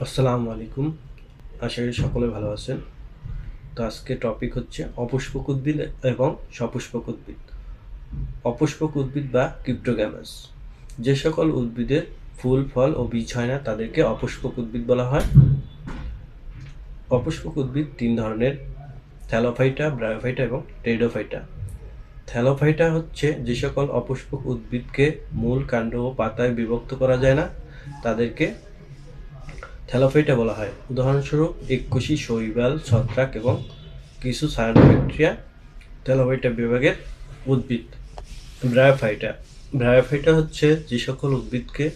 আসসালামু আলাইকুম। আশা করি সকলে ভালো আছেন। তো আজকে টপিক হচ্ছে অপুষ্পক উদ্ভিদ এবং সপুষ্পক উদ্ভিদ। অপুষ্পক উদ্ভিদ বা ক্রিপ্টোগ্যামাস। যে সকল উদ্ভিদের ফুল, ফল ও বীজ হয় না তাদেরকে অপুষ্পক উদ্ভিদ বলা হয়। অপুষ্পক উদ্ভিদ তিন ধরনের: থ্যালোফাইটা, ব্রায়োফাইটা এবং টেরিডোফাইটা। থ্যালোফাইটা হচ্ছে যে সকল অপুষ্পক উদ্ভিদকে মূল, কাণ্ড ও পাতায় বিভক্ত করা যায় না তাদেরকে থ্যালোফাইটা বলা হয়। উদাহরণস্বরূপ এককোষী শৈবাল, ছত্রাক এবং কিছু সায়ানোব্যাকটেরিয়া থ্যালোফাইটা বিভাগের উদ্ভিদ। ব্রায়োফাইটা ব্রায়োফাইটা হচ্ছে যে সকল উদ্ভিদকে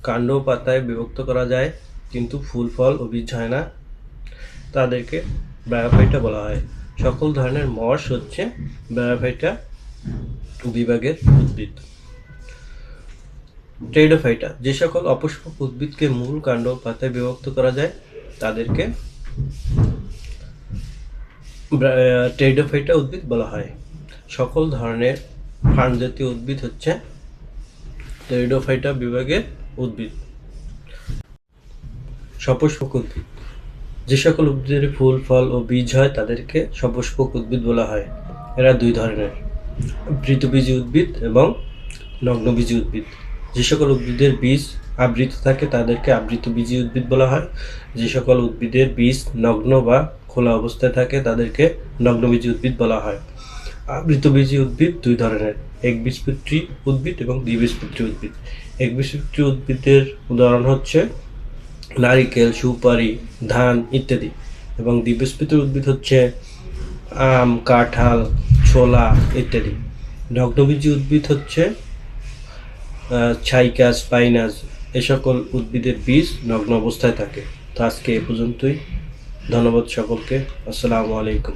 কাণ্ড ও পাতায় বিভক্ত করা যায় কিন্তু ফুল, ফল ও বীজ হয় না তাদেরকে ব্রায়োফাইটা বলা হয়। সকল ধরনের মস হচ্ছে ব্রায়োফাইটা বিভাগের উদ্ভিদ। টেরিডোফাইটা যে সকল অপুষ্পক উদ্ভিদকে মূল, কাণ্ড ও পাতায় বিভক্ত করা যায় তাদেরকে টেরিডোফাইটা উদ্ভিদ বলা হয়। সকল ধরনের ফার্ন জাতীয় উদ্ভিদ হচ্ছে টেরিডোফাইটা বিভাগের উদ্ভিদ। সপুষ্পক উদ্ভিদ যে সকল উদ্ভিদের ফুল, ফল ও বীজ হয় তাদেরকে সপুষ্পক উদ্ভিদ বলা হয়। এরা দুই ধরনের: আবৃতবীজী উদ্ভিদ এবং নগ্নবীজী উদ্ভিদ। যে সকল উদ্ভিদের বীজ আবৃত থাকে তাদেরকে আবৃতবীজী উদ্ভিদ বলা হয়। যে সকল উদ্ভিদের বীজ নগ্ন বা খোলা অবস্থায় থাকে তাদেরকে নগ্নবীজী উদ্ভিদ বলা হয়। আবৃতবীজী উদ্ভিদ দুই ধরনের: একবীজপত্রী উদ্ভিদ এবং দ্বিবীজপত্রী উদ্ভিদ। একবীজপত্রী উদ্ভিদের উদাহরণ হচ্ছে নারিকেল, সুপারি, ধান ইত্যাদি। এবং দ্বিবীজপত্রী উদ্ভিদ হচ্ছে আম, কাঁঠাল, ছোলা ইত্যাদি। নগ্নবীজী উদ্ভিদ হচ্ছে ছাইকাস, পাইনাস এ সকল উদ্ভিদের বীজ নগ্ন অবস্থায় থাকে। তো আজকে এ পর্যন্তই। ধন্যবাদ সকলকে। আসসালামু আলাইকুম।